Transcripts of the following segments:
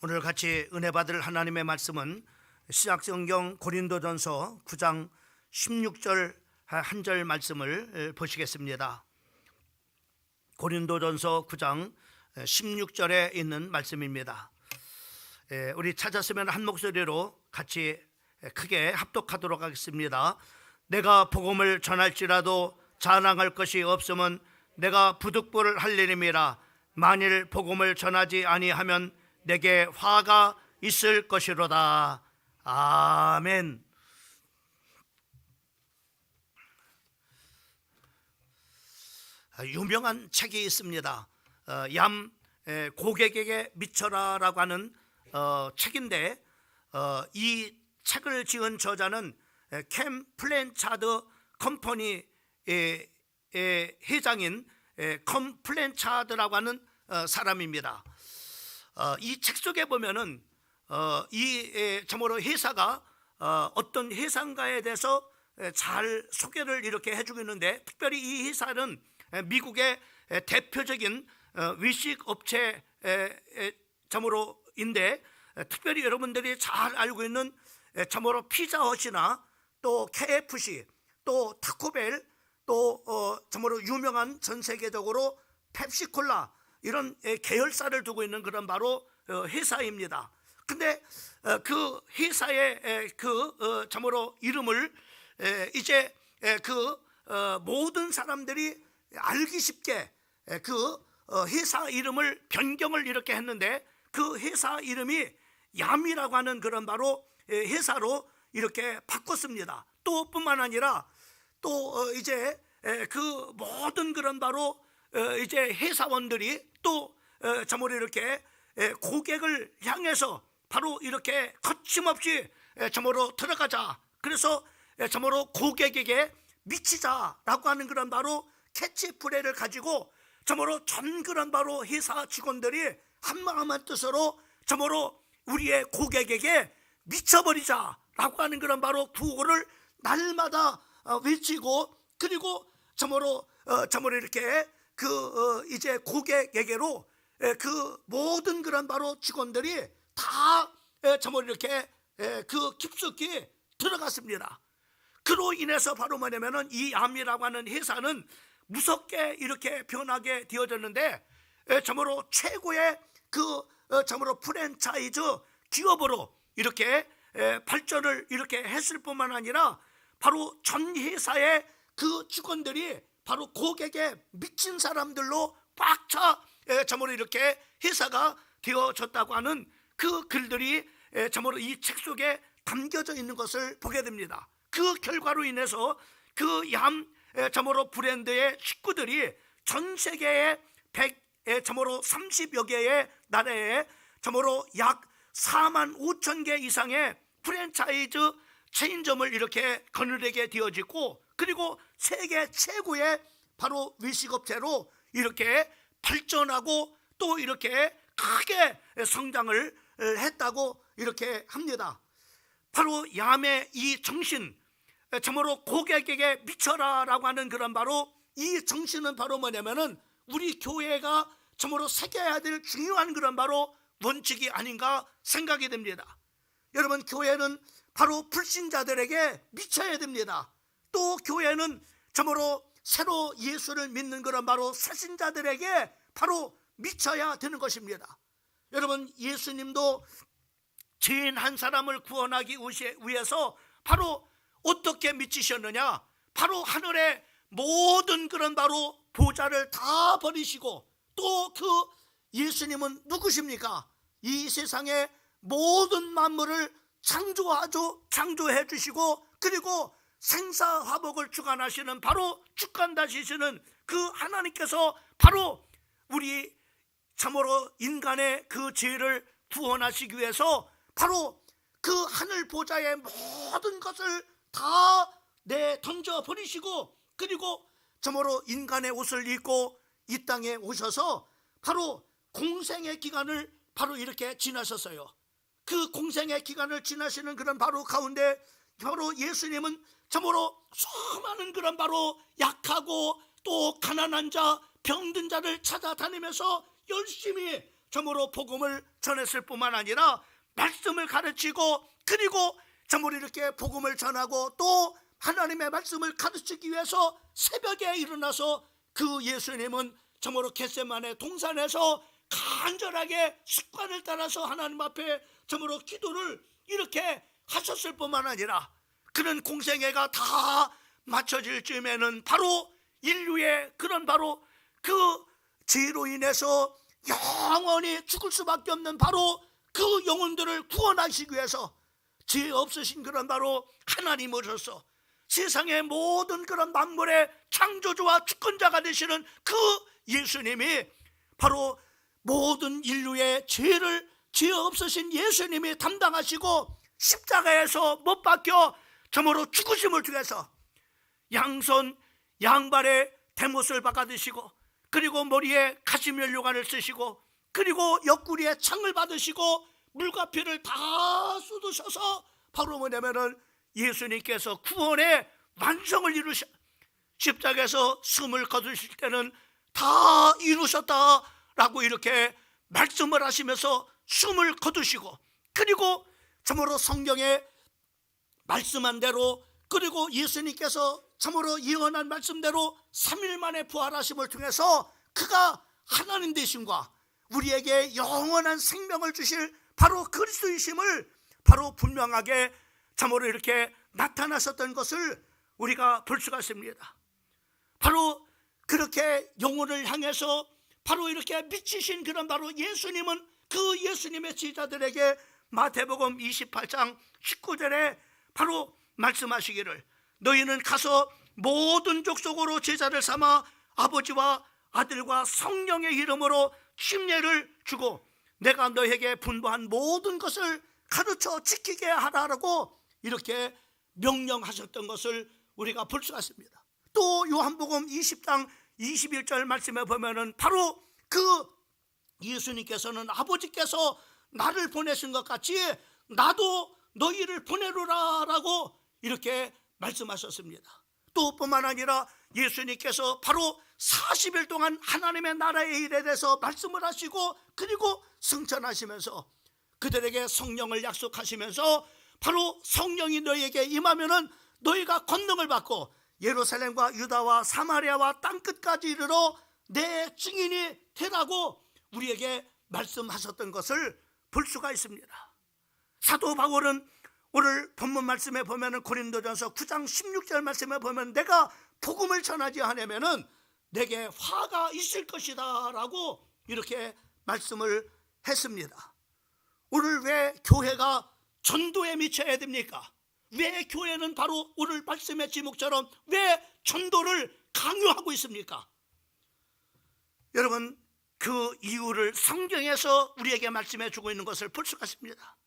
오늘 같이 은혜 받을 하나님의 말씀은 신약성경 고린도전서 9장 16절 한 절 말씀을 보시겠습니다. 고린도전서 9장 16절에 있는 말씀입니다. 우리 찾았으면 한 목소리로 같이 크게 합독하도록 하겠습니다. 내가 복음을 전할지라도 자랑할 것이 없으면 내가 부득불을 할리님이라. 만일 복음을 전하지 아니하면 내게 화가 있을 것이로다. 아멘. 유명한 책이 있습니다. 얌 고객에게 미쳐라라고 하는 책인데, 이 책을 지은 저자는 캠 플랜차드 컴퍼니의 회장인 컴 플랜차드라고 하는 사람입니다. 이 책 속에 보면은 참으로 회사가 어떤 회사인가에 대해서 잘 소개를 이렇게 해주고 있는데, 특별히 이 회사는 미국의 대표적인 외식 업체 참으로인데, 특별히 여러분들이 잘 알고 있는 참으로 피자헛이나 또 KFC 또 타코벨 또 참으로 유명한 전 세계적으로 펩시콜라 이런 계열사를 두고 있는 그런 바로 회사입니다. 근데 그 회사의 참으로 이름을 이제 모든 사람들이 알기 쉽게 회사 이름을 변경을 이렇게 했는데, 그 회사 이름이 얌이라고 하는 그런 바로 회사로 이렇게 바꿨습니다. 또 뿐만 아니라 또 이제 그 모든 그런 바로 이제 회사원들이 또 참으로 이렇게 고객을 향해서 바로 이렇게 거침없이 참으로 들어가자. 그래서 참으로 고객에게 미치자라고 하는 그런 바로 캐치프레이를 가지고 참으로 전 그런 바로 회사 직원들이 한마음 한뜻으로 참으로 우리의 고객에게 미쳐버리자라고 하는 그런 바로 구호를 날마다 외치고, 그리고 참으로 이렇게 이제 고객에게로 그 모든 그런 바로 직원들이 다 참으로 이렇게 깊숙이 들어갔습니다. 그로 인해서 바로 뭐냐면은 이 얌이라고 하는 회사는 무섭게 이렇게 변하게 되어졌는데, 참으로 최고의 참으로 프랜차이즈 기업으로 이렇게 발전을 이렇게 했을 뿐만 아니라, 바로 전 회사의 그 직원들이 바로 고객에 미친 사람들로 꽉 차 참으로 이렇게 회사가 되어졌다고 하는 그 글들이 참으로 이 책 속에 담겨져 있는 것을 보게 됩니다. 그 결과로 인해서 그 얌 참으로 브랜드의 식구들이 전 세계의 참으로 30여 개의 나라에 참으로 약 4만 5천 개 이상의 프랜차이즈 체인점을 이렇게 거느리게 되어지고, 그리고 세계 최고의 바로 외식업체로 이렇게 발전하고 또 이렇게 크게 성장을 했다고 이렇게 합니다. 바로 얌의 이 정신, 참으로 고객에게 미쳐라라고 하는 그런 바로 이 정신은 바로 뭐냐면은 우리 교회가 참으로 새겨야 될 중요한 그런 바로 원칙이 아닌가 생각이 됩니다. 여러분, 교회는 바로 불신자들에게 미쳐야 됩니다. 또 교회는 참으로 새로 예수를 믿는 그런 바로 새신자들에게 바로 미쳐야 되는 것입니다. 여러분, 예수님도 죄인 한 사람을 구원하기 위해서 바로 어떻게 미치셨느냐? 바로 하늘의 모든 그런 바로 보좌를 다 버리시고, 또 그 예수님은 누구십니까? 이 세상의 모든 만물을 창조해 주시고, 그리고 생사화복을 주관하시는 바로 주관다시시는 그 하나님께서 바로 우리 참으로 인간의 그 죄를 구원하시기 위해서 바로 그 하늘 보좌의 모든 것을 다 던져 버리시고, 그리고 참으로 인간의 옷을 입고 이 땅에 오셔서 바로 공생의 기간을 바로 이렇게 지나셨어요. 그 공생의 기간을 지나시는 그런 바로 가운데 바로 예수님은 참으로 수많은 그런 바로 약하고 또 가난한 자, 병든 자를 찾아다니면서 열심히 점으로 복음을 전했을 뿐만 아니라 말씀을 가르치고, 그리고 점으로 이렇게 복음을 전하고 또 하나님의 말씀을 가르치기 위해서 새벽에 일어나서 그 예수님은 점으로 겟세마네 동산에서 간절하게 습관을 따라서 하나님 앞에 점으로 기도를 이렇게 하셨을 뿐만 아니라, 그런 공생애가 다 맞춰질 즈음에는 바로 인류의 그런 바로 그 죄로 인해서 영원히 죽을 수밖에 없는 바로 그 영혼들을 구원하시기 위해서 죄 없으신 그런 바로 하나님으로서 세상의 모든 그런 만물의 창조주와 주권자가 되시는 그 예수님이 바로 모든 인류의 죄를 죄 없으신 예수님이 담당하시고 십자가에서 못 박혀 점으로 죽으심을 통해서 양손 양발에 대못을 박아드시고, 그리고 머리에 가시면류관을 쓰시고, 그리고 옆구리에 창을 받으시고 물과 피를 다 쏟으셔서 바로 뭐냐면은 예수님께서 구원의 완성을 이루셔, 십자가에서 숨을 거두실 때는 다 이루셨다라고 이렇게 말씀을 하시면서 숨을 거두시고, 그리고 참으로 성경에 말씀한 대로, 그리고 예수님께서 참으로 예언한 말씀대로 3일 만에 부활하심을 통해서 그가 하나님 되심과 우리에게 영원한 생명을 주실 바로 그리스도이심을 바로 분명하게 참으로 이렇게 나타나셨던 것을 우리가 볼 수가 있습니다. 바로 그렇게 영혼을 향해서 바로 이렇게 미치신 그런 바로 예수님은 그 예수님의 제자들에게 마태복음 28장 19절에 바로 말씀하시기를, 너희는 가서 모든 족속으로 제자를 삼아 아버지와 아들과 성령의 이름으로 침례를 주고 내가 너에게 분부한 모든 것을 가르쳐 지키게 하라라고 이렇게 명령하셨던 것을 우리가 볼 수가 있습니다. 또 요한복음 20장 21절 말씀에 보면은 바로 그 예수님께서는 아버지께서 나를 보내신 것 같이 나도 너희를 보내노라 라고 이렇게 말씀하셨습니다. 또 뿐만 아니라 예수님께서 바로 40일 동안 하나님의 나라의 일에 대해서 말씀을 하시고, 그리고 승천하시면서 그들에게 성령을 약속하시면서 바로 성령이 너희에게 임하면은 너희가 권능을 받고 예루살렘과 유다와 사마리아와 땅끝까지 이르러 내 증인이 되라고 우리에게 말씀하셨던 것을 볼 수가 있습니다. 사도 바울은 오늘 본문 말씀에 보면은 고린도전서 9장 16절 말씀에 보면 내가 복음을 전하지 않으면은 내게 화가 있을 것이다 라고 이렇게 말씀을 했습니다. 오늘 왜 교회가 전도에 미쳐야 됩니까? 왜 교회는 바로 오늘 말씀의 제목처럼 왜 전도를 강요하고 있습니까? 여러분, 그 이유를 성경에서 우리에게 말씀해 주고 있는 것을 볼 수가 있습니다.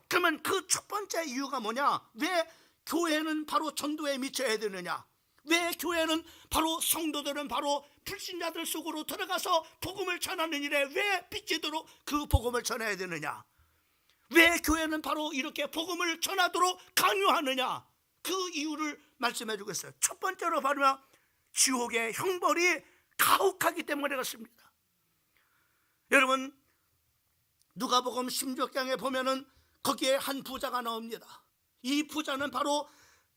그러면 그 첫 번째 이유가 뭐냐? 왜 교회는 바로 전도에 미쳐야 되느냐? 왜 교회는 바로 성도들은 바로 불신자들 속으로 들어가서 복음을 전하는 일에 왜 빚지도록 그 복음을 전해야 되느냐? 왜 교회는 바로 이렇게 복음을 전하도록 강요하느냐? 그 이유를 말씀해 주고 있어요. 첫 번째로 바로 지옥의 형벌이 가혹하기 때문에 그렇습니다. 여러분, 누가복음 16장에 보면은 거기에 한 부자가 나옵니다. 이 부자는 바로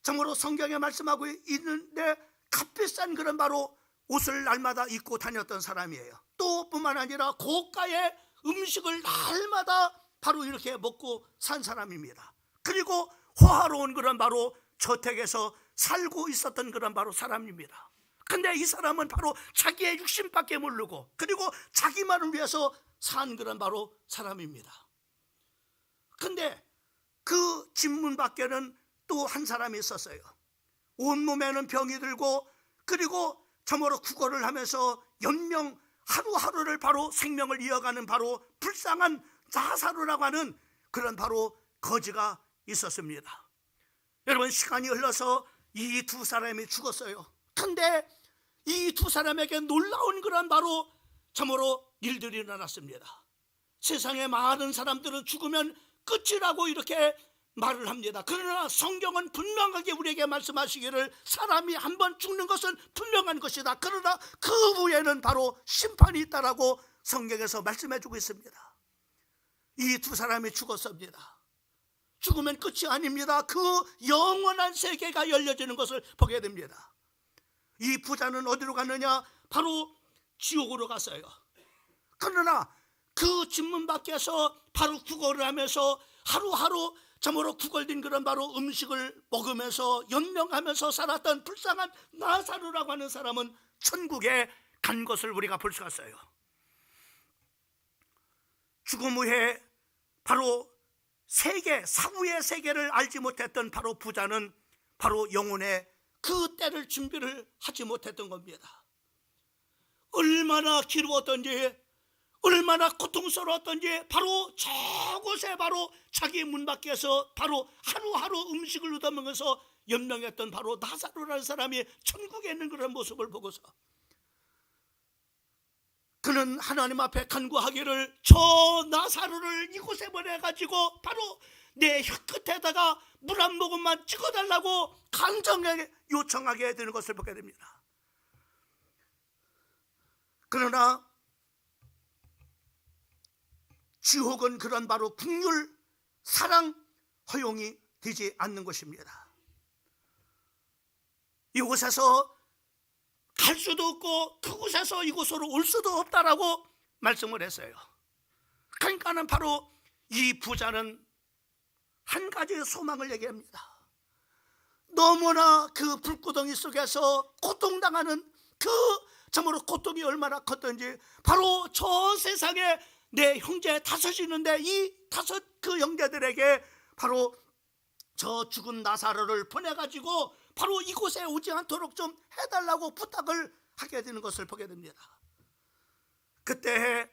정말로 성경에 말씀하고 있는데 값비싼 그런 바로 옷을 날마다 입고 다녔던 사람이에요. 또 뿐만 아니라 고가의 음식을 날마다 바로 이렇게 먹고 산 사람입니다. 그리고 호화로운 그런 바로 저택에서 살고 있었던 그런 바로 사람입니다. 근데 이 사람은 바로 자기의 육신밖에 모르고 그리고 자기만을 위해서 산 그런 바로 사람입니다. 근데 그 집 문 밖에는 또 한 사람이 있었어요. 온몸에는 병이 들고 그리고 참으로 구걸을 하면서 연명 하루하루를 바로 생명을 이어가는 바로 불쌍한 나사로라고 하는 그런 바로 거지가 있었습니다. 여러분, 시간이 흘러서 이 두 사람이 죽었어요. 근데 이 두 사람에게 놀라운 그런 바로 참으로 일들이 일어났습니다. 세상에 많은 사람들은 죽으면 끝이라고 이렇게 말을 합니다. 그러나 성경은 분명하게 우리에게 말씀하시기를 사람이 한번 죽는 것은 분명한 것이다. 그러나 그 후에는 바로 심판이 있다라고 성경에서 말씀해 주고 있습니다. 이 두 사람이 죽었습니다. 죽으면 끝이 아닙니다. 그 영원한 세계가 열려지는 것을 보게 됩니다. 이 부자는 어디로 갔느냐? 바로 지옥으로 갔어요. 그러나 그 집문 밖에서 바로 구걸을 하면서 하루하루 참으로 구걸된 그런 바로 음식을 먹으면서 연명하면서 살았던 불쌍한 나사로라고 하는 사람은 천국에 간 것을 우리가 볼 수가 있어요. 죽음 후에 바로 세계, 사후의 세계를 알지 못했던 바로 부자는 바로 영혼의 그 때를 준비를 하지 못했던 겁니다. 얼마나 길었던지, 얼마나 고통스러웠던지 바로 저곳에 바로 자기 문 밖에서 바로 하루하루 음식을 얻어먹어서 연명했던 바로 나사로라는 사람이 천국에 있는 그런 모습을 보고서 그는 하나님 앞에 간구하기를, 저 나사로를 이곳에 보내가지고 바로 내 혀끝에다가 물 한 모금만 찍어달라고 간절하게 요청하게 되는 것을 보게 됩니다. 그러나 지옥은 그런 바로 긍휼, 사랑, 허용이 되지 않는 것입니다. 이곳에서 갈 수도 없고 그곳에서 이곳으로 올 수도 없다라고 말씀을 했어요. 그러니까는 바로 이 부자는 한 가지 소망을 얘기합니다. 너무나 그 불구덩이 속에서 고통당하는 그 참으로 고통이 얼마나 컸던지, 바로 저 세상에 내 형제 다섯이 있는데 이 다섯 그 형제들에게 바로 저 죽은 나사로를 보내가지고 바로 이곳에 오지 않도록 좀 해달라고 부탁을 하게 되는 것을 보게 됩니다. 그때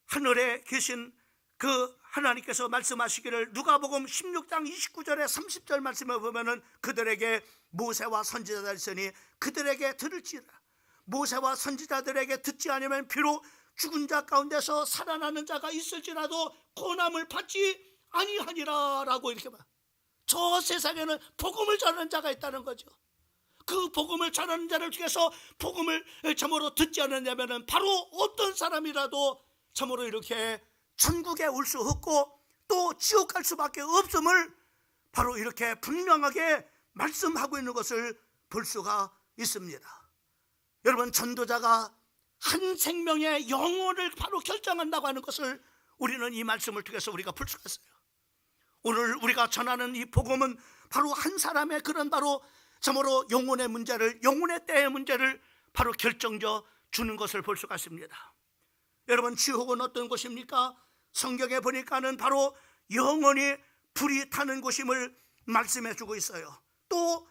하늘에 계신 그 하나님께서 말씀하시기를, 누가복음 16장 29절에 30절 말씀을 보면은 그들에게 모세와 선지자들이 있으니 그들에게 들을지라. 모세와 선지자들에게 듣지 않으면 비록 죽은 자 가운데서 살아나는 자가 있을지라도 고난을 받지 아니하니라 라고 이렇게 말. 저 세상에는 복음을 전하는 자가 있다는 거죠. 그 복음을 전하는 자를 통해서 복음을 참으로 듣지 않느냐면 바로 어떤 사람이라도 참으로 이렇게 천국에 올 수 없고 또 지옥 갈 수밖에 없음을 바로 이렇게 분명하게 말씀하고 있는 것을 볼 수가 있습니다. 여러분, 전도자가 한 생명의 영혼을 바로 결정한다고 하는 것을 우리는 이 말씀을 통해서 우리가 볼 수가 있어요. 오늘 우리가 전하는 이 복음은 바로 한 사람의 그런 바로 참으로 영혼의 문제를, 영혼의 때의 문제를 바로 결정져 주는 것을 볼 수가 있습니다. 여러분, 지옥은 어떤 곳입니까? 성경에 보니까는 바로 영원히 불이 타는 곳임을 말씀해 주고 있어요. 또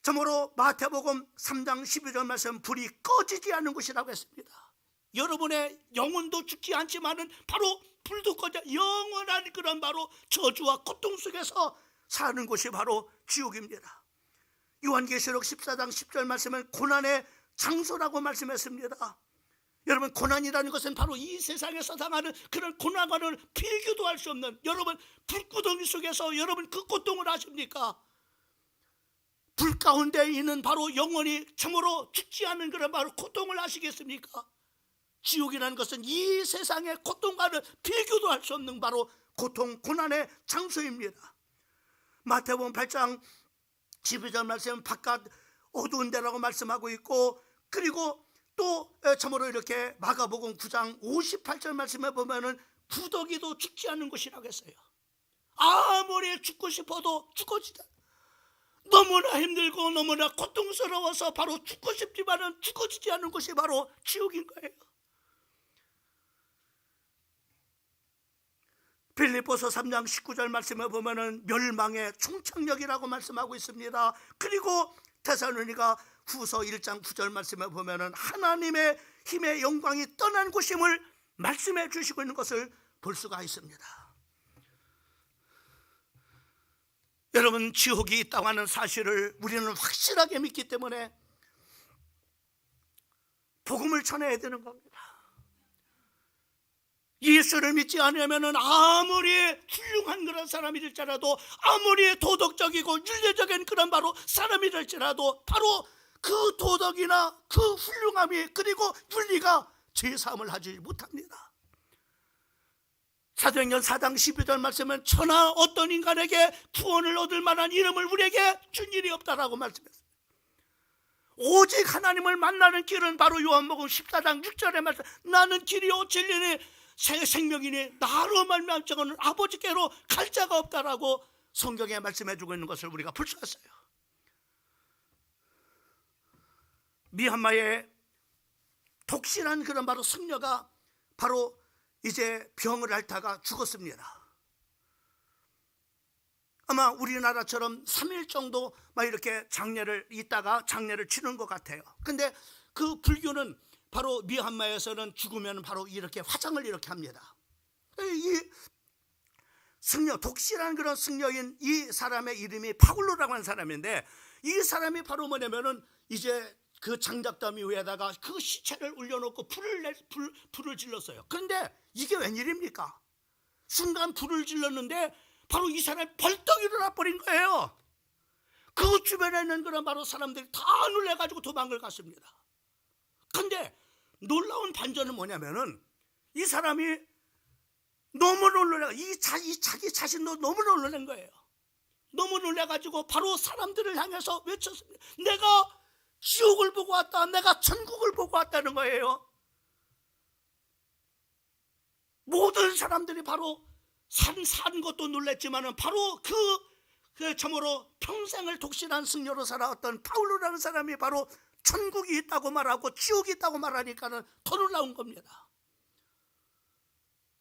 참으로 마태복음 3장 12절 말씀, 불이 꺼지지 않는 곳이라고 했습니다. 여러분의 영혼도 죽지 않지만은 바로 불도 꺼져 영원한 그런 바로 저주와 고통 속에서 사는 곳이 바로 지옥입니다. 요한계시록 14장 10절 말씀은 고난의 장소라고 말씀했습니다. 여러분, 고난이라는 것은 바로 이 세상에서 당하는 그런 고난과는 비교도 할 수 없는, 여러분 불구덩이 속에서 여러분 그 고통을 아십니까? 불 가운데 있는 바로 영원히 참으로 죽지 않는 그런 바로 고통을 아시겠습니까? 지옥이라는 것은 이 세상의 고통과는 비교도 할 수 없는 바로 고통, 고난의 장소입니다. 마태복음 8장 12절 말씀은 바깥 어두운 데라고 말씀하고 있고, 그리고 또 참으로 이렇게 마가복음 9장 58절 말씀에 보면은 구더기도 죽지 않는 곳이라고 했어요. 아무리 죽고 싶어도 죽어지지 않아요. 너무나 힘들고 너무나 고통스러워서 바로 죽고 싶지만은 죽어지지 않는 곳이 바로 지옥인 거예요. 빌립보서 3장 19절 말씀에 보면은 멸망의 총착역이라고 말씀하고 있습니다. 그리고 데살로니가 후서 1장 9절 말씀에 보면은 하나님의 힘의 영광이 떠난 곳임을 말씀해 주시고 있는 것을 볼 수가 있습니다. 여러분, 지옥이 있다고 하는 사실을 우리는 확실하게 믿기 때문에 복음을 전해야 되는 겁니다. 예수를 믿지 않으면 아무리 훌륭한 그런 사람이 될지라도, 아무리 도덕적이고 윤리적인 그런 바로 사람이 될지라도 바로 그 도덕이나 그 훌륭함이 그리고 윤리가 죄사함을 하지 못합니다. 사도행전 4장 12절 말씀은 천하 어떤 인간에게 구원을 얻을 만한 이름을 우리에게 준 일이 없다라고 말씀했어요. 오직 하나님을 만나는 길은 바로 요한복음 14장 6절에 말씀, 나는 길이요 진리니 생명이니 나로 말미암지 않고는 아버지께로 갈 자가 없다라고 성경에 말씀해 주고 있는 것을 우리가 볼 수 있어요. 미얀마의 독실한 그런 바로 승려가 바로 이제 병을 앓다가 죽었습니다. 아마 우리나라처럼 3일 정도 막 이렇게 장례를 있다가 장례를 치는 것 같아요. 근데 그 불교는 바로 미얀마에서는 죽으면 바로 이렇게 화장을 이렇게 합니다. 이 승려, 독실한 그런 승려인 이 사람의 이름이 파울로라고 하는 사람인데, 이 사람이 바로 뭐냐면은 이제 그 장작더미 위에다가 그 시체를 올려놓고 불을 질렀어요. 그런데 이게 웬일입니까? 순간 불을 질렀는데 바로 이 사람이 벌떡 일어나 버린 거예요. 그 주변에 있는 그런 바로 사람들이 다 놀래가지고 도망을 갔습니다. 근데 놀라운 반전은 뭐냐면은 이 사람이 너무 놀래가 자기 자신도 너무 놀란 거예요. 너무 놀래가지고 바로 사람들을 향해서 외쳤습니다. 내가 지옥을 보고 왔다, 내가 천국을 보고 왔다는 거예요. 모든 사람들이 바로 산 것도 놀랬지만은 바로 그 참으로 평생을 독실한 승려로 살아왔던 파울로라는 사람이 바로 천국이 있다고 말하고 지옥이 있다고 말하니까는 더 놀라운 겁니다.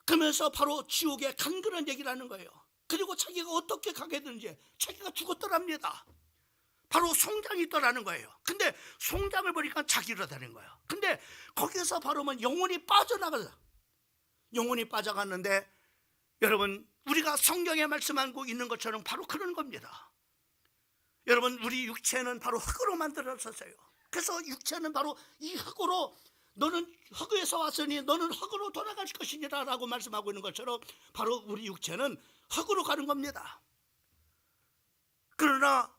그러면서 바로 지옥에 간 그런 얘기를 하는 거예요. 그리고 자기가 어떻게 가게 되는지, 자기가 죽었더랍니다. 바로 송장이 있더라는 거예요. 근데 송장을 보니까 자기로 되는 거예요. 근데 거기서 바로 영혼이 빠져나가서, 영혼이 빠져갔는데 여러분, 우리가 성경에 말씀하고 있는 것처럼 바로 그런 겁니다. 여러분, 우리 육체는 바로 흙으로 만들어졌어요. 그래서 육체는 바로 이 흙으로, 너는 흙에서 왔으니 너는 흙으로 돌아갈 것이니라 라고 말씀하고 있는 것처럼 바로 우리 육체는 흙으로 가는 겁니다. 그러나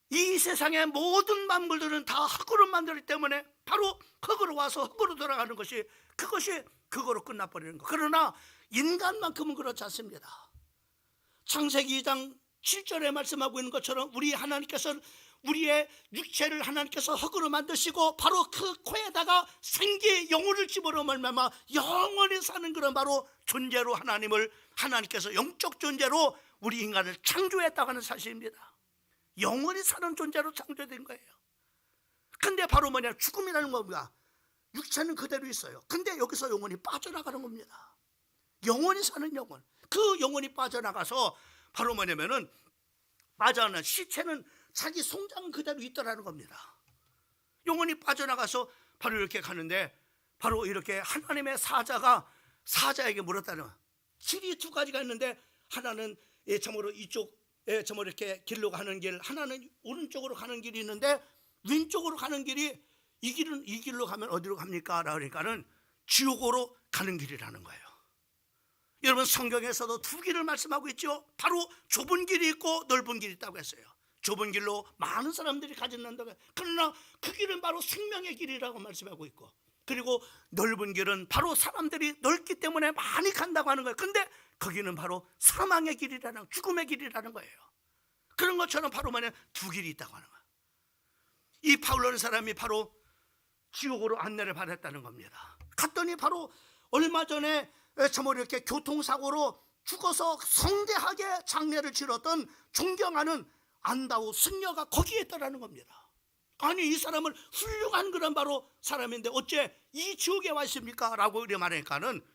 이 세상의 모든 만물들은 다 흙으로 만들기 때문에 바로 흙으로 와서 흙으로 돌아가는 것이, 그것이 그거로 끝나버리는 거. 그러나 인간만큼은 그렇지 않습니다. 창세기 2장 7절에 말씀하고 있는 것처럼 우리 하나님께서는 우리의 육체를 하나님께서 흙으로 만드시고 바로 그 코에다가 생기의 영혼을 집어넣어 말미암아 영원히 사는 그런 바로 존재로 하나님께서 영적 존재로 우리 인간을 창조했다고 하는 사실입니다. 영원히 사는 존재로 창조된 거예요. 근데 바로 뭐냐, 죽음이라는 겁니다. 육체는 그대로 있어요. 근데 여기서 영혼이 빠져나가는 겁니다. 영원히 사는 영혼, 그 영혼이 빠져나가서 바로 뭐냐면은 빠져나가는 시체는 자기 송장은 그대로 있더라는 겁니다. 영혼이 빠져나가서 바로 이렇게 가는데 바로 이렇게 하나님의 사자에게 물었다는 거예요. 길이 두 가지가 있는데 하나는 참으로 이쪽에 참으로 이렇게 길로 가는 길, 하나는 오른쪽으로 가는 길이 있는데 왼쪽으로 가는 길이 이 길로 가면 어디로 갑니까? 그러니까는 지옥으로 가는 길이라는 거예요. 여러분, 성경에서도 두 길을 말씀하고 있죠. 바로 좁은 길이 있고 넓은 길이 있다고 했어요. 좁은 길로 많은 사람들이 가진다고 해요. 그러나 그 길은 바로 생명의 길이라고 말씀하고 있고, 그리고 넓은 길은 바로 사람들이 넓기 때문에 많이 간다고 하는 거예요. 근데 거기는 바로 사망의 길이라는, 죽음의 길이라는 거예요. 그런 것처럼 바로 뭐냐, 두 길이 있다고 하는 거예요. 이 파울로라는 사람이 바로 지옥으로 안내를 받았다는 겁니다. 갔더니 바로 얼마 전에 참으로 이렇게 교통사고로 죽어서 성대하게 장례를 치렀던 존경하는 안다우 승려가 거기에 있다라는 겁니다. 아니, 이 사람은 훌륭한 그런 바로 사람인데 어째 이 지옥에 와 있습니까? 라고 이렇게 말하니까는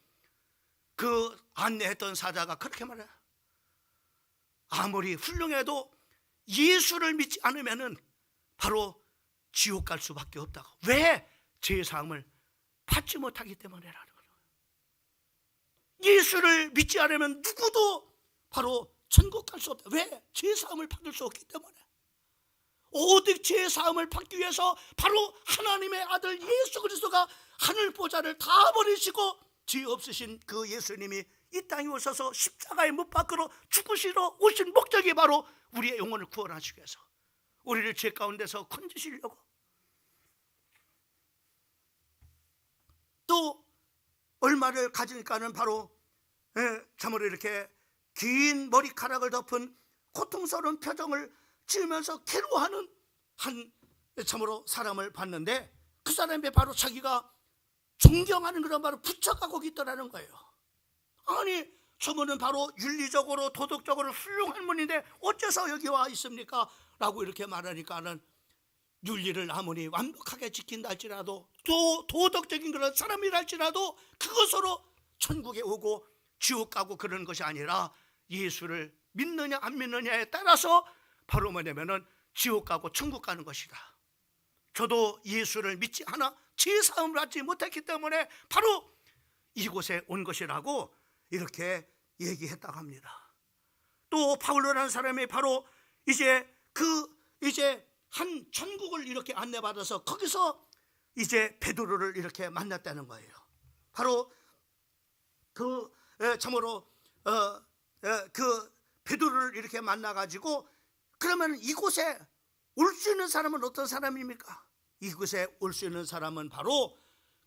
그 안내했던 사자가 그렇게 말해요. 아무리 훌륭해도 예수를 믿지 않으면은 바로 지옥 갈 수밖에 없다고. 왜? 제사함을 받지 못하기 때문에라는 거예요. 예수를 믿지 않으면 누구도 바로 천국 갈 수 없다. 왜? 제사함을 받을 수 없기 때문에. 오직 제사함을 받기 위해서 바로 하나님의 아들 예수 그리스도가 하늘 보좌를 다 버리시고 죄 없으신 그 예수님이 이 땅에 오셔서 십자가에 못 박으러 죽으시러 오신 목적이 바로 우리의 영혼을 구원하시기 위해서, 우리를 죄 가운데서 건지시려고. 또 얼마를 가지니까는 바로 참으로 이렇게 긴 머리카락을 덮은 고통스러운 표정을 지으면서 괴로워하는 한 참으로 사람을 봤는데, 그 사람이 바로 자기가 존경하는 그런 바로 부처가 거기 있더라는 거예요. 아니, 저분은 바로 윤리적으로 도덕적으로 훌륭한 분인데 어째서 여기 와 있습니까? 라고 이렇게 말하니까는, 윤리를 아무리 완벽하게 지킨다 할지라도, 또 도덕적인 그런 사람이라 할지라도 그것으로 천국에 오고 지옥 가고 그런 것이 아니라, 예수를 믿느냐 안 믿느냐에 따라서 바로 뭐냐면은 지옥 가고 천국 가는 것이다. 저도 예수를 믿지 않아 제 삶을 갖지 못했기 때문에 바로 이곳에 온 것이라고 이렇게 얘기했다고 합니다. 또 바울로라는 사람이 바로 이제 한 천국을 이렇게 안내받아서 거기서 이제 베드로를 이렇게 만났다는 거예요. 바로 참으로 그 베드로를 이렇게 만나가지고, 그러면 이곳에 올 수 있는 사람은 어떤 사람입니까? 이곳에 올 수 있는 사람은 바로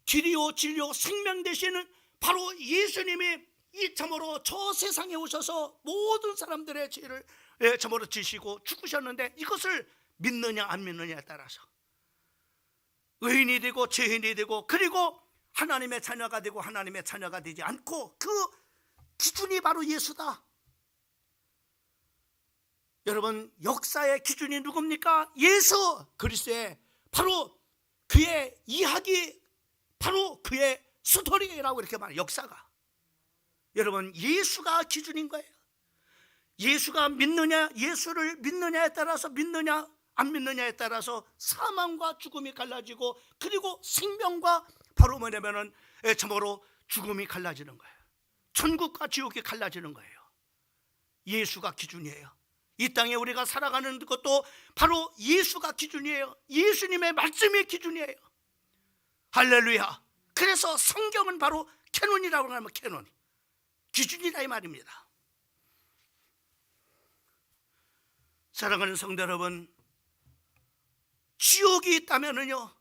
길이요 진리요 생명 되시는 바로 예수님이 이 참으로 저 세상에 오셔서 모든 사람들의 죄를 참으로 지시고 죽으셨는데, 이것을 믿느냐 안 믿느냐에 따라서 의인이 되고 죄인이 되고, 그리고 하나님의 자녀가 되고 하나님의 자녀가 되지 않고, 그 기준이 바로 예수다. 여러분, 역사의 기준이 누굽니까? 예수 그리스도의 바로 그의 이야기, 바로 그의 스토리라고 이렇게 말해요. 역사가, 여러분, 예수가 기준인 거예요. 예수가 믿느냐, 예수를 믿느냐에 따라서, 믿느냐 안 믿느냐에 따라서 사망과 죽음이 갈라지고, 그리고 생명과 바로 뭐냐면은 참으로 죽음이 갈라지는 거예요. 천국과 지옥이 갈라지는 거예요. 예수가 기준이에요. 이 땅에 우리가 살아가는 것도 바로 예수가 기준이에요. 예수님의 말씀이 기준이에요. 할렐루야. 그래서 성경은 바로 캐논이라고 하면 캐논, 기준이다 이 말입니다. 사랑하는 성도 여러분, 지옥이 있다면은요,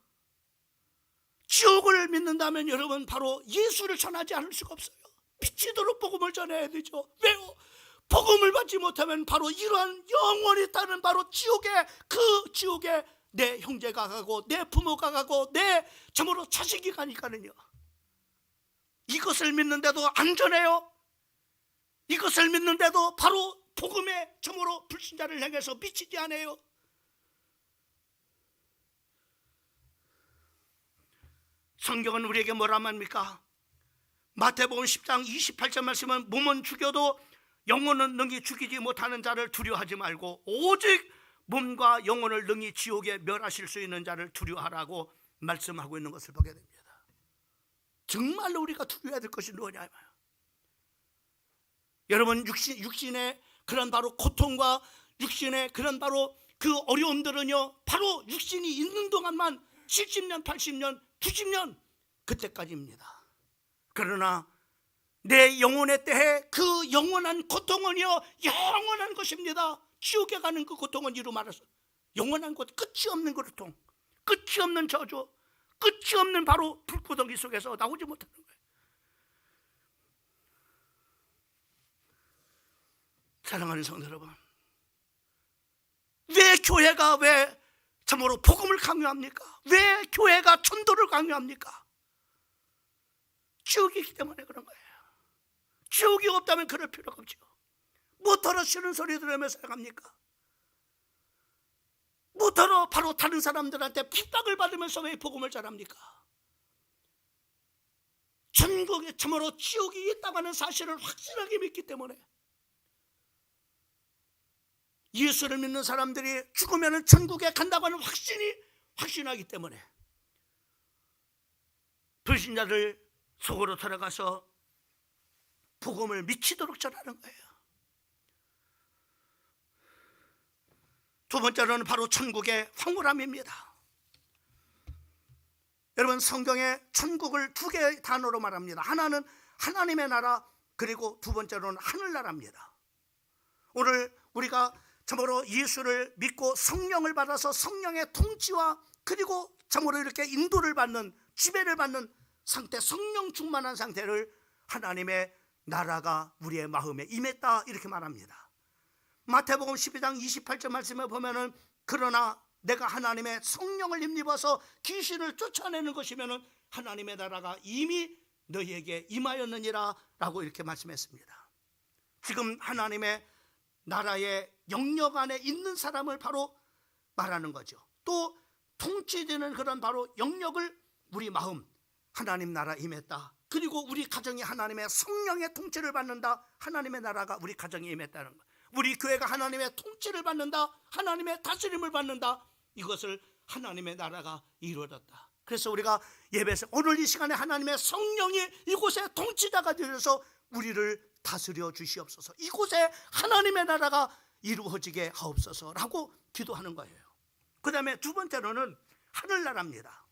지옥을 믿는다면 여러분 바로 예수를 전하지 않을 수가 없어요. 미치도록 복음을 전해야 되죠. 왜요? 복음을 받지 못하면 바로 이러한 영원히 있다는 바로 지옥에 내 형제가 가고 내 부모가 가고 내 참으로 자식이 가니까는요, 이것을 믿는데도 안 전해요. 이것을 믿는데도 바로 복음에 참으로 불신자를 향해서 미치지 않아요. 성경은 우리에게 뭐라 합니까? 마태복음 10장 28절 말씀은, 몸은 죽여도 영혼은 능히 죽이지 못하는 자를 두려워하지 말고 오직 몸과 영혼을 능히 지옥에 멸하실 수 있는 자를 두려워하라고 말씀하고 있는 것을 보게 됩니다. 정말로 우리가 두려워해야 될 것이 뭐냐. 여러분, 육신의 그런 바로 고통과 육신의 그런 바로 그 어려움들은요, 바로 육신이 있는 동안만 70년, 80년, 90년 그때까지입니다. 그러나 내 영혼의 때에 그 영원한 고통은요, 영원한 것입니다. 지옥에 가는 그 고통은 이루 말해서 영원한 것, 끝이 없는 고통, 끝이 없는 저주, 끝이 없는 바로 불구덩이 속에서 나오지 못하는 거예요. 사랑하는 성도 여러분, 왜 교회가 왜 참으로 복음을 강요합니까? 왜 교회가 전도를 강요합니까? 지옥이 있기 때문에 그런 거예요. 지옥이 없다면 그럴 필요가 없죠. 뭐더러 싫은 소리 들으면서 살아갑니까? 뭐더러 바로 다른 사람들한테 핍박을 받으면서 왜 복음을 전합니까? 전국에 참으로 지옥이 있다고 하는 사실을 확실하게 믿기 때문에, 예수를 믿는 사람들이 죽으면 천국에 간다고 하는 확신하기 때문에 불신자들 속으로 들어가서 복음을 미치도록 전하는 거예요. 두 번째로는 바로 천국의 황홀함입니다. 여러분, 성경에 천국을 두 개의 단어로 말합니다. 하나는 하나님의 나라, 그리고 두 번째로는 하늘나라입니다. 오늘 우리가 참으로 예수를 믿고 성령을 받아서 성령의 통치와 그리고 참으로 이렇게 인도를 받는, 지배를 받는 상태, 성령 충만한 상태를 하나님의 나라가 우리의 마음에 임했다 이렇게 말합니다. 마태복음 12장 28절 말씀에 보면은 그러나 내가 하나님의 성령을 힘입어서 귀신을 쫓아내는 것이면은 하나님의 나라가 이미 너희에게 임하였느니라 라고 이렇게 말씀했습니다. 지금 하나님의 나라의 영역 안에 있는 사람을 바로 말하는 거죠. 또 통치되는 그런 바로 영역을 우리 마음, 하나님 나라 임했다. 그리고 우리 가정이 하나님의 성령의 통치를 받는다. 하나님의 나라가 우리 가정에 임했다는 것. 우리 교회가 하나님의 통치를 받는다. 하나님의 다스림을 받는다. 이것을 하나님의 나라가 이루어졌다. 그래서 우리가 예배에서 오늘 이 시간에 하나님의 성령이 이곳에 통치자가 되어서 우리를 다스려 주시옵소서. 이곳에 하나님의 나라가 이루어지게 하옵소서라고 기도하는 거예요. 그 다음에 두 번째로는 하늘나라입니다.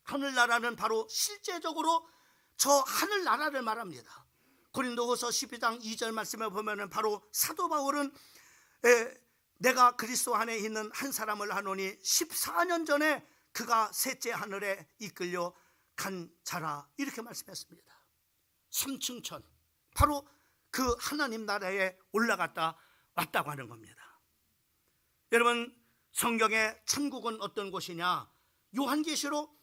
하늘나라는 바로 실제적으로 저 하늘나라를 말합니다. 고린도후서 12장 2절 말씀에 보면은 바로 사도 바울은 내가 그리스도 안에 있는 한 사람을 하노니 14년 전에 그가 셋째 하늘에 이끌려 간 자라 이렇게 말씀했습니다. 3층 천, 바로 그 하나님 나라에 올라갔다 왔다고 하는 겁니다. 여러분, 성경의 천국은 어떤 곳이냐? 요한계시록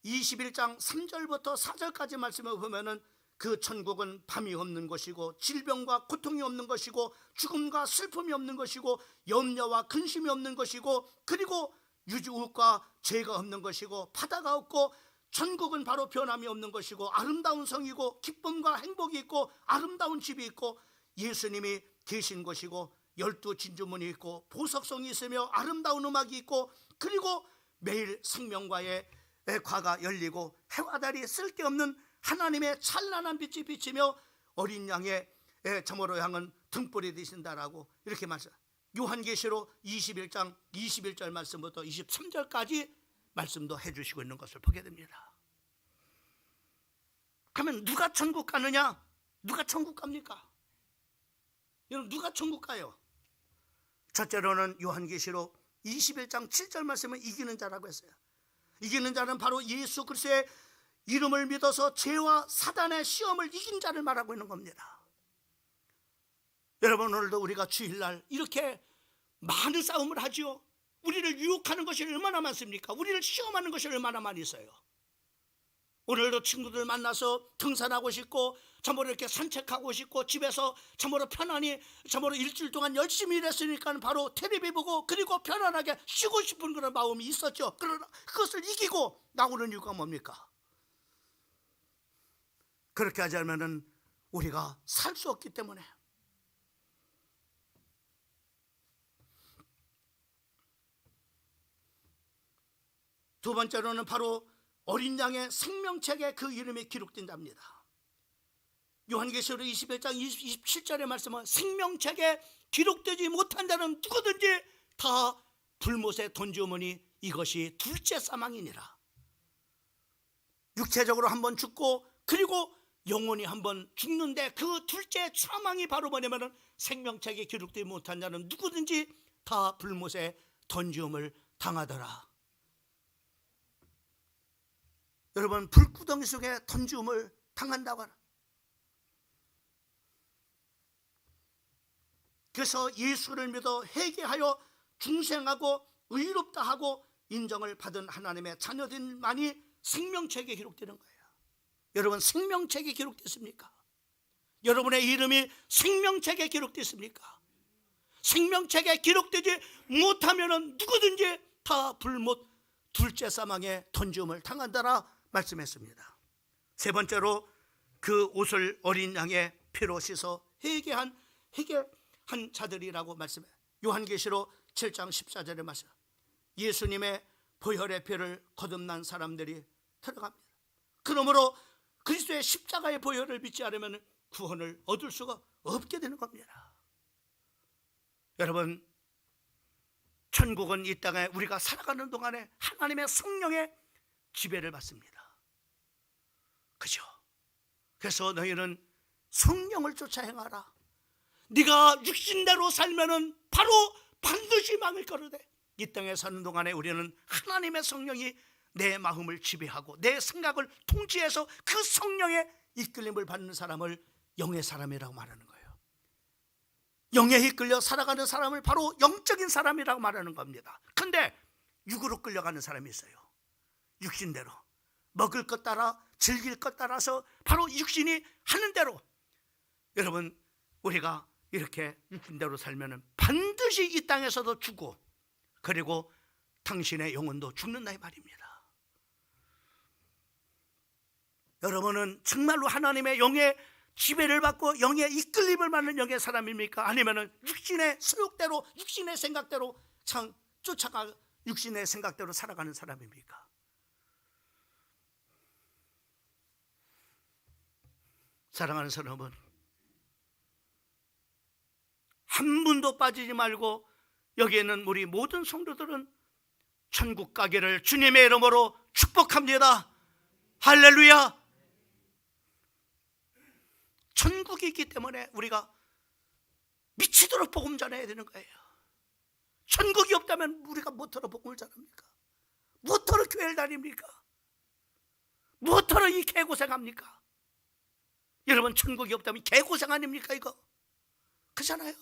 21장 3절부터 4절까지 말씀을 보면은 그 천국은 밤이 없는 것이고 질병과 고통이 없는 것이고 죽음과 슬픔이 없는 것이고 염려와 근심이 없는 것이고 그리고 유주옥과 죄가 없는 것이고 바다가 없고 천국은 바로 변함이 없는 것이고 아름다운 성이고 기쁨과 행복이 있고 아름다운 집이 있고 예수님이 계신 곳이고 12 진주문이 있고 보석성이 있으며 아름다운 음악이 있고 그리고 매일 생명과의 과가 열리고 해와 달이 쓸데없는 하나님의 찬란한 빛이 비치며 어린 양의 저모로 향은 등불이 되신다라고 이렇게 말씀. 요한계시록 21장 21절 말씀부터 23절까지 말씀도 해주시고 있는 것을 보게 됩니다. 그러면 누가 천국 가느냐? 누가 천국 갑니까? 여러분, 누가 천국 가요? 첫째로는 요한계시록 21장 7절 말씀은 이기는 자라고 했어요. 이기는 자는 바로 예수 그리스도의 이름을 믿어서 죄와 사단의 시험을 이긴 자를 말하고 있는 겁니다. 여러분, 오늘도 우리가 주일날 이렇게 많은 싸움을 하지요. 우리를 유혹하는 것이 얼마나 많습니까? 우리를 시험하는 것이 얼마나 많이 있어요. 오늘도 친구들 만나서 등산하고 싶고 참으로 이렇게 산책하고 싶고 집에서 참으로 편안히 참으로 일주일 동안 열심히 일했으니까 바로 텔레비 보고 그리고 편안하게 쉬고 싶은 그런 마음이 있었죠. 그러나 그것을 이기고 나오는 이유가 뭡니까? 그렇게 하지 않으면 우리가 살 수 없기 때문에. 두 번째로는 바로 어린 양의 생명책에 그 이름이 기록된답니다. 요한계시록 21장 27절의 말씀은 생명책에 기록되지 못한 자는 누구든지 다 불못에 던지오머니 이것이 둘째 사망이니라. 육체적으로 한번 죽고 그리고 영혼이 한번 죽는데 그 둘째 사망이 바로 뭐냐면 생명책에 기록되지 못한 자는 누구든지 다 불못에 던지움을 당하더라. 여러분, 불구덩이 속에 던지움을 당한다고 하라. 그래서 예수를 믿어 회개하여 중생하고 의롭다 하고 인정을 받은 하나님의 자녀들만이 생명책에 기록되는 거예요. 여러분, 생명책에 기록됐습니까? 여러분의 이름이 생명책에 기록됐습니까? 생명책에 기록되지 못하면 누구든지 다 불못 둘째 사망에 던짐을 당한다라 말씀했습니다. 세 번째로 그 옷을 어린 양의 피로 씻어 회개한 자들이라고 말씀해요. 요한계시록 7장 14절에 말씀. 예수님의 보혈의 피를 거듭난 사람들이 들어갑니다. 그러므로 그리스도의 십자가의 보혈을 믿지 않으면 구원을 얻을 수가 없게 되는 겁니다. 여러분, 천국은 이 땅에 우리가 살아가는 동안에 하나님의 성령의 지배를 받습니다. 그죠? 그래서 너희는 성령을 쫓아 행하라. 네가 육신대로 살면은 바로 반드시 망할 거로되 이 땅에 사는 동안에 우리는 하나님의 성령이 내 마음을 지배하고 내 생각을 통치해서 그 성령의 이끌림을 받는 사람을 영의 사람이라고 말하는 거예요. 영에 이끌려 살아가는 사람을 바로 영적인 사람이라고 말하는 겁니다. 그런데 육으로 끌려가는 사람이 있어요. 육신대로 먹을 것 따라 즐길 것 따라서 바로 육신이 하는 대로. 여러분, 우리가 이렇게 육신대로 살면 반드시 이 땅에서도 죽고, 그리고 당신의 영혼도 죽는다 이 말입니다. 여러분은 정말로 하나님의 영의 지배를 받고 영의 이끌림을 받는 영의 사람입니까? 아니면 육신의 소욕대로, 육신의 생각대로 쫓아가 육신의 생각대로 살아가는 사람입니까? 사랑하는 여러분, 한 분도 빠지지 말고 여기에 있는 우리 모든 성도들은 천국 가기를 주님의 이름으로 축복합니다. 할렐루야. 천국이 있기 때문에 우리가 미치도록 복음 전해야 되는 거예요. 천국이 없다면 우리가 무엇하러 복음을 전합니까? 무엇하러 교회를 다닙니까? 무엇하러 이 개고생합니까? 여러분, 천국이 없다면 개고생 아닙니까 이거? 그렇잖아요.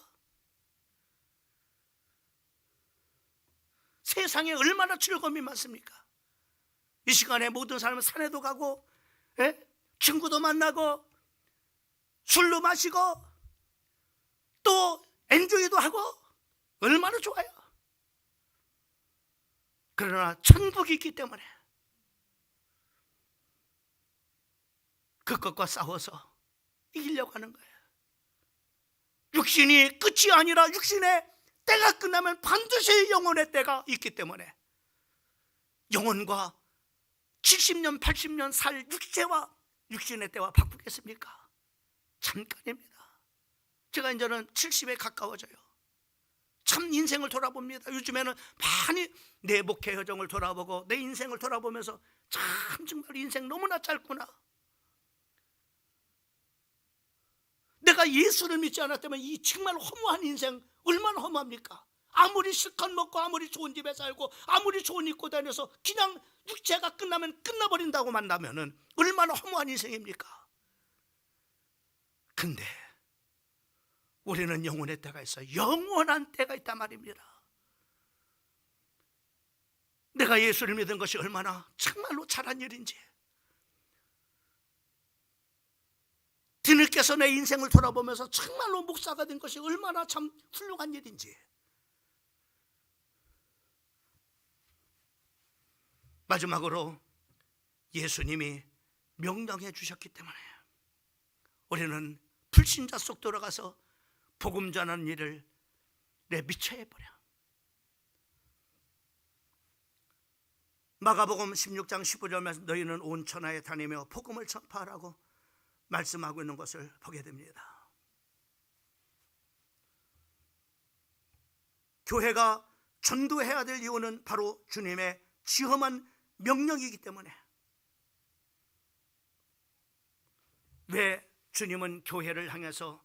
세상에 얼마나 즐거움이 많습니까? 이 시간에 모든 사람은 산에도 가고, 친구도 만나고, 술도 마시고, 또 엔조이도 하고, 얼마나 좋아요. 그러나 천국이 있기 때문에 그것과 싸워서 이기려고 하는 거예요. 육신이 끝이 아니라 육신의 때가 끝나면 반드시 영혼의 때가 있기 때문에 영혼과 70년 80년 살 육체와 육신의 때와 바꾸겠습니까? 잠깐입니다. 제가 이제는 70에 가까워져요. 참 인생을 돌아봅니다. 요즘에는 많이 내 목회 여정을 돌아보고 내 인생을 돌아보면서 참 정말 인생 너무나 짧구나. 내가 예수를 믿지 않았다면 이 정말 허무한 인생 얼마나 허무합니까? 아무리 실컷 먹고 아무리 좋은 집에 살고 아무리 좋은 입고 다녀서 그냥 육체가 끝나면 끝나버린다고 만나면 얼마나 허무한 인생입니까? 근데 우리는 영혼의 때가 있어요. 영원한 때가 있단 말입니다. 내가 예수를 믿은 것이 얼마나 정말로 잘한 일인지, 뒤늦게서 내 인생을 돌아보면서 정말로 목사가 된 것이 얼마나 참 훌륭한 일인지. 마지막으로 예수님이 명령해 주셨기 때문에 우리는 불신자 속 들어가서 복음 전하는 일을 내 미쳐 해버려. 마가복음 16장 15절 말씀, 너희는 온 천하에 다니며 복음을 전파하라고 말씀하고 있는 것을 보게 됩니다. 교회가 전도해야 될 이유는 바로 주님의 지엄한 명령이기 때문에. 왜 주님은 교회를 향해서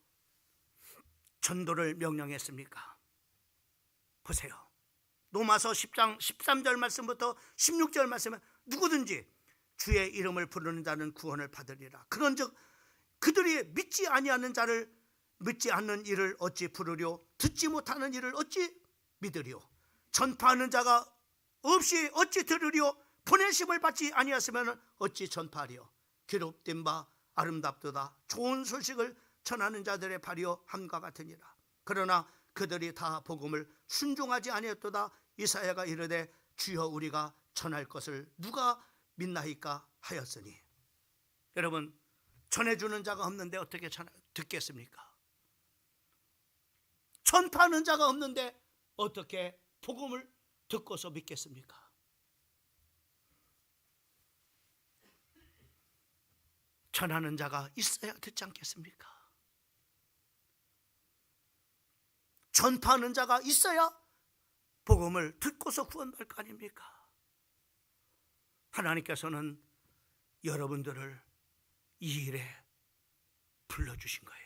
전도를 명령했습니까? 보세요. 로마서 10장 13절 말씀부터 16절 말씀은 누구든지 주의 이름을 부르는 자는 구원을 받으리라. 그런즉 그들이 믿지 아니하는 자를 믿지 않는 이를 어찌 부르려? 듣지 못하는 이를 어찌 믿으리요? 전파하는 자가 없이 어찌 들으리요? 보내심을 받지 아니하시면 어찌 전파하리요? 기록된 바 아름답도다. 좋은 소식을 전하는 자들의 발이요 함과 같으니라. 그러나 그들이 다 복음을 순종하지 아니했도다. 이사야가 이르되 주여 우리가 전할 것을 누가 믿나이까 하였으니. 여러분, 전해주는 자가 없는데 어떻게 듣겠습니까? 전파하는 자가 없는데 어떻게 복음을 듣고서 믿겠습니까? 전하는 자가 있어야 듣지 않겠습니까? 전파하는 자가 있어야 복음을 듣고서 구원받을 거 아닙니까? 하나님께서는 여러분들을 이 일에 불러주신 거예요.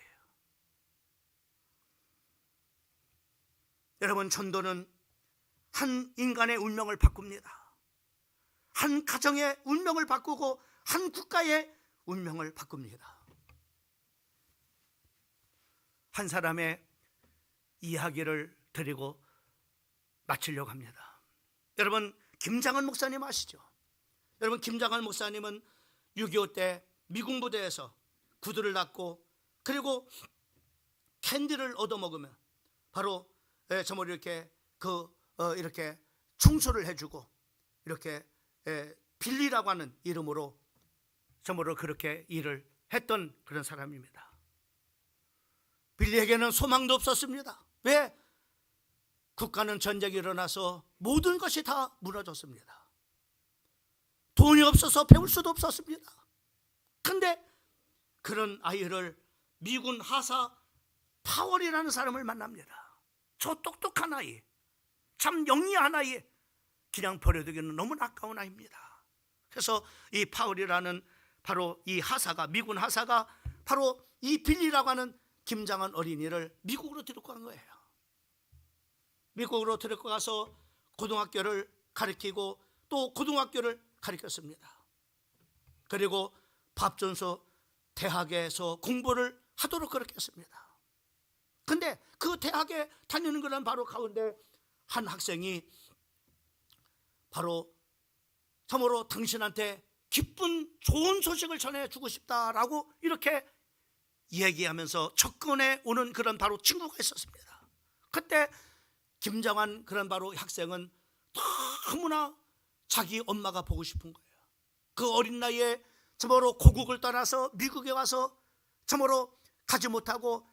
여러분, 전도는 한 인간의 운명을 바꿉니다. 한 가정의 운명을 바꾸고 한 국가의 운명을 바꿉니다. 한 사람의 이야기를 드리고 마치려고 합니다. 여러분, 김장한 목사님 아시죠? 여러분, 김장한 목사님은 6.25 때 미군 부대에서 구두를 놨고 그리고 캔디를 얻어먹으면 바로 정말 이렇게 이렇게 충소를 해주고 이렇게 빌리라고 하는 이름으로 정말로 그렇게 일을 했던 그런 사람입니다. 빌리에게는 소망도 없었습니다. 왜? 국가는 전쟁이 일어나서 모든 것이 다 무너졌습니다. 돈이 없어서 배울 수도 없었습니다. 그런데 그런 아이를 미군 하사 파월이라는 사람을 만납니다. 저 똑똑한 아이, 참 영리한 아이, 그냥 버려두기는 너무 아까운 아이입니다. 그래서 이 파월이라는 바로 이 하사가, 미군 하사가 바로 이 빌리라고 하는 김장한 어린이를 미국으로 데리고 간 거예요. 미국으로 데리고 가서 고등학교를 가르치고 또 고등학교를 가르쳤습니다. 그리고 밥전서 대학에서 공부를 하도록 그렇게 했습니다. 근데 그 대학에 다니는 그런 바로 가운데 한 학생이 바로 참으로 당신한테 기쁜 좋은 소식을 전해주고 싶다라고 이렇게 얘기하면서 접근해 오는 그런 바로 친구가 있었습니다. 그때 김장한 그런 바로 학생은 너무나 자기 엄마가 보고 싶은 거예요. 그 어린 나이에 참으로 고국을 떠나서 미국에 와서 참으로 가지 못하고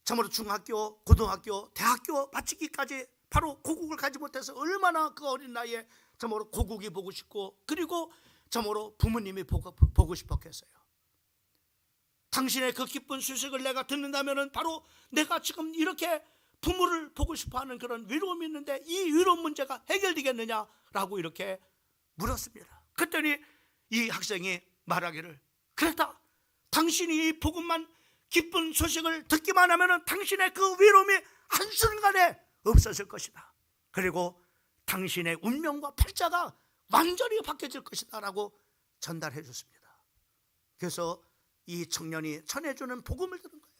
참으로 중학교, 고등학교, 대학교 마치기까지 바로 고국을 가지 못해서 얼마나 그 어린 나이에 참으로 고국이 보고 싶고 그리고 참으로 부모님이 보고 싶었겠어요. 당신의 그 기쁜 소식을 내가 듣는다면 바로 내가 지금 이렇게 부모를 보고 싶어하는 그런 위로움이 있는데 이 위로움 문제가 해결되겠느냐라고 이렇게 물었습니다. 그랬더니 이 학생이 말하기를, 그랬다, 당신이 이 복음만 기쁜 소식을 듣기만 하면 당신의 그 위로움이 한순간에 없어질 것이다. 그리고 당신의 운명과 팔자가 완전히 바뀌어질 것이다 라고 전달해 줬습니다. 그래서 이 청년이 전해주는 복음을 들은 거예요.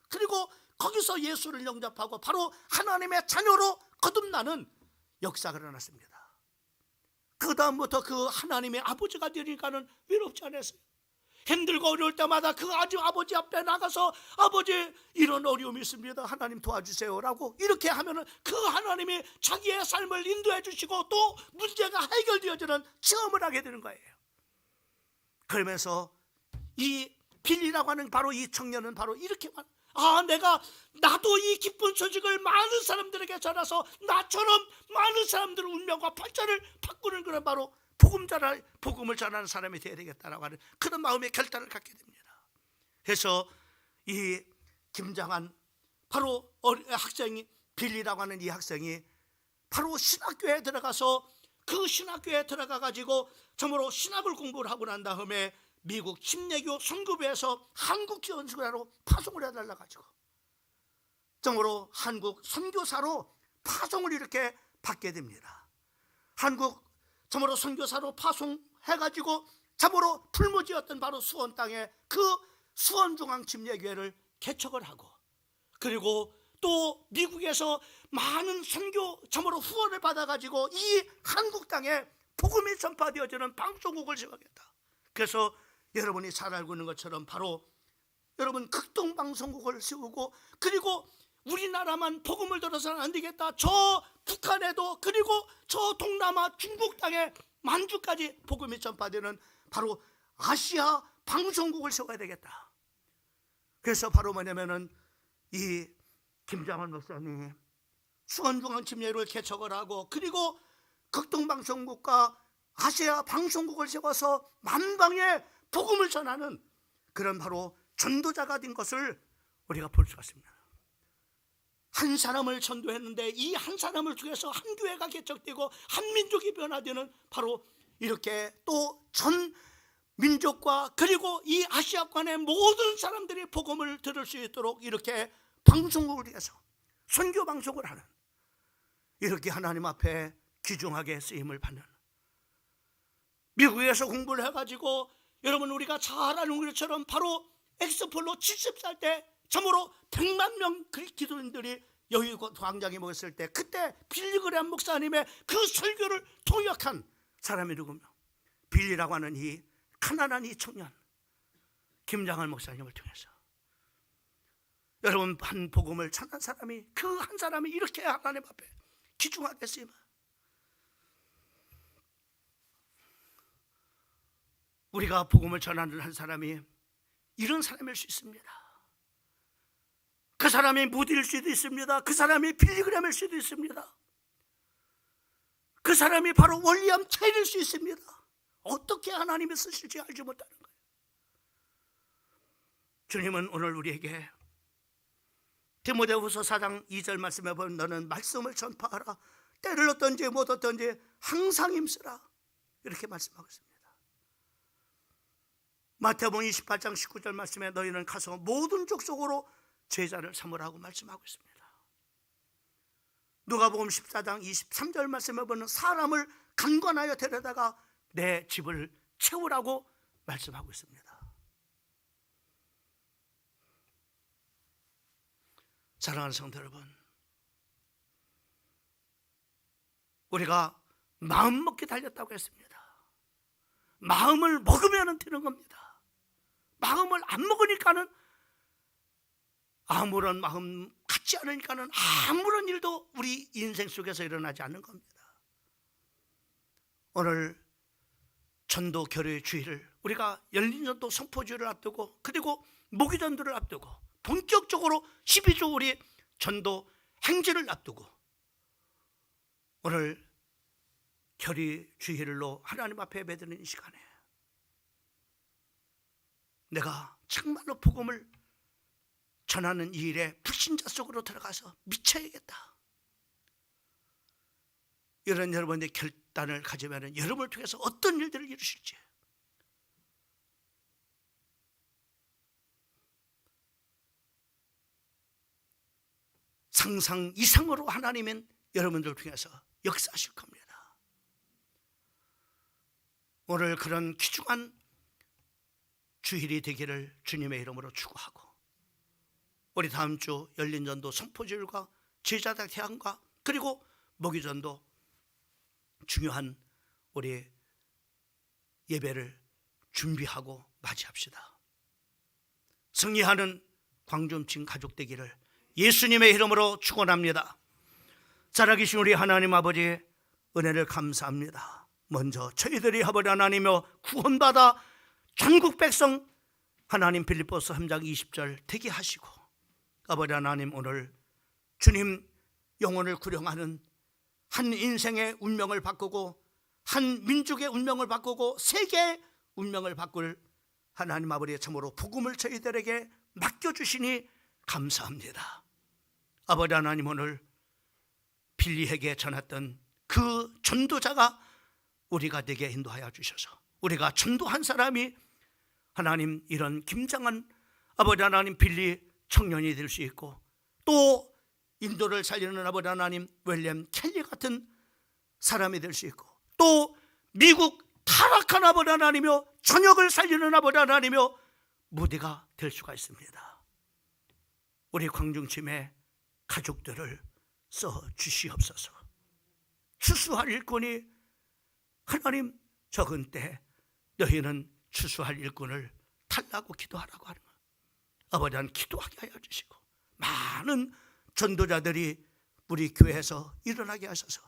그리고 거기서 예수를 영접하고 바로 하나님의 자녀로 거듭나는 역사가 일어났습니다. 그 다음부터 그 하나님의 아버지가 되니까는 외롭지 않았어요. 힘들고 어려울 때마다 그 아버지 앞에 나가서 아버지 이런 어려움이 있습니다, 하나님 도와주세요 라고 이렇게 하면은 그 하나님이 자기의 삶을 인도해 주시고 또 문제가 해결되어지는 체험을 하게 되는 거예요. 그러면서 이 빌리라고 하는 바로 이 청년은 바로 이렇게 나도 이 기쁜 소식을 많은 사람들에게 전해서 나처럼 많은 사람들의 운명과 팔자를 바꾸는 그런 바로 복음을 전하는 사람이 되어야 되겠다라고 하는 그런 마음의 결단을 갖게 됩니다. 그래서 이 김장한 바로 학생이 빌리라고 하는 이 학생이 바로 신학교에 들어가서 그 신학교에 들어가 가지고 정말로 신학을 공부를 하고 난 다음에 미국 침례교 선교부에서 한국 지원수가로 파송을 해달라 가지고 정말로 한국 선교사로 파송을 이렇게 받게 됩니다. 한국 참으로 선교사로 파송해가지고 참으로 풀무지였던 바로 수원 땅에 그 수원중앙침례교회를 개척을 하고 그리고 또 미국에서 많은 선교 참으로 후원을 받아가지고 이 한국 땅에 복음이 전파되어지는 방송국을 세우겠다. 그래서 여러분이 잘 알고 있는 것처럼 바로 여러분 극동방송국을 세우고 그리고 우리나라만 복음을 들어서는 안 되겠다, 저 북한에도 그리고 저 동남아 중국 땅에 만주까지 복음이 전파되는 바로 아시아 방송국을 세워야 되겠다. 그래서 바로 뭐냐면은 이 김장한 목사님이 수원중앙침례를 개척을 하고 그리고 극동방송국과 아시아 방송국을 세워서 만방에 복음을 전하는 그런 바로 전도자가 된 것을 우리가 볼 수가 있습니다. 한 사람을 전도했는데 이 한 사람을 통해서 한 교회가 개척되고 한 민족이 변화되는 바로 이렇게 또 전 민족과 그리고 이 아시아권의 모든 사람들이 복음을 들을 수 있도록 이렇게 방송국을 위해서 선교 방송을 하는 이렇게 하나님 앞에 귀중하게 쓰임을 받는 미국에서 공부를 해가지고 여러분 우리가 잘 아는 것처럼 바로 엑스폴로 70살 때 참으로 100만 명 기도인들이 여의도 광장에 모였을 때 그때 빌리그레암 목사님의 그 설교를 통역한 사람이 누구며 빌리라고 하는 이 가난한 이 청년 김장할 목사님을 통해서 여러분 한 복음을 전한 사람이 그 한 사람이 이렇게 하나님 앞에 기중하겠으면 우리가 복음을 전하는 한 사람이 이런 사람일 수 있습니다. 그 사람이 무디일 수도 있습니다. 그 사람이 빌리그램일 수도 있습니다. 그 사람이 바로 윌리엄 테일일 수 있습니다. 어떻게 하나님이 쓰실지 알지 못하는 거예요. 주님은 오늘 우리에게 디모데후서 4장 2절 말씀에 보면 너는 말씀을 전파하라. 때를 얻든지 못 얻든지 항상 힘쓰라. 이렇게 말씀하고 있습니다. 마태복음 28장 19절 말씀에 너희는 가서 모든 족속으로 제자를 삼으라고 말씀하고 있습니다. 누가복음 14장 23절 말씀에 보면 사람을 간관하여 데려다가 내 집을 채우라고 말씀하고 있습니다. 사랑하는 성도 여러분, 우리가 마음 먹기 달렸다고 했습니다. 마음을 먹으면 되는 겁니다. 마음을 안 먹으니까는 아무런 마음 갖지 않으니까는 아무런 일도 우리 인생 속에서 일어나지 않는 겁니다. 오늘 전도 결의 주일을 우리가 열린 전도 선포주의를 앞두고 그리고 모기전도를 앞두고 본격적으로 12주 우리 전도 행진을 앞두고 오늘 결의 주일로 하나님 앞에 예배드리는 이 시간에 내가 정말로 복음을 전하는 이 일에 불신자 속으로 들어가서 미쳐야겠다. 이런 여러분의 결단을 가지면 여러분을 통해서 어떤 일들을 이루실지 상상 이상으로 하나님은 여러분들 통해서 역사하실 겁니다. 오늘 그런 귀중한 주일이 되기를 주님의 이름으로 축원하고 우리 다음 주 열린 전도 선포주일과 제자들 대항과 그리고 모기전도 중요한 우리 예배를 준비하고 맞이합시다. 승리하는 광줌친 가족 되기를 예수님의 이름으로 축원합니다. 살아계신 우리 하나님 아버지 은혜를 감사합니다. 먼저 저희들이 아버지 하나님이여 구원받아 전국 백성 하나님 빌립보서 3장 20절 되게 하시고 아버지 하나님 오늘 주님 영혼을 구령하는 한 인생의 운명을 바꾸고 한 민족의 운명을 바꾸고 세계의 운명을 바꿀 하나님 아버지의 참으로 복음을 저희들에게 맡겨주시니 감사합니다. 아버지 하나님 오늘 빌리에게 전했던 그 전도자가 우리가 되게 인도하여 주셔서 우리가 전도한 사람이 하나님 이런 김장한 아버지 하나님 빌리 청년이 될 수 있고 또 인도를 살리는 아버지 하나님 윌리엄 켈리 같은 사람이 될 수 있고 또 미국 타락한 아버지 하나님이며 전역을 살리는 아버지 하나님이며 무대가 될 수가 있습니다. 우리 광중팀의 가족들을 써 주시옵소서. 추수할 일꾼이 하나님 적은 때 너희는 추수할 일꾼을 달라고 기도하라고 하는 것. 아버지 하나님 기도하게 하여 주시고 많은 전도자들이 우리 교회에서 일어나게 하셔서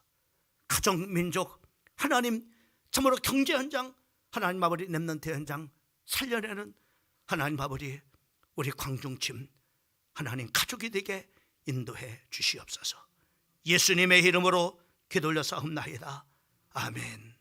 가정, 민족, 하나님 참으로 경제 현장, 하나님 아버지 렘넌트 현장 살려내는 하나님 아버지 우리 광중팀 하나님 가족이 되게 인도해 주시옵소서. 예수님의 이름으로 기도 올려 싸움나이다. 아멘.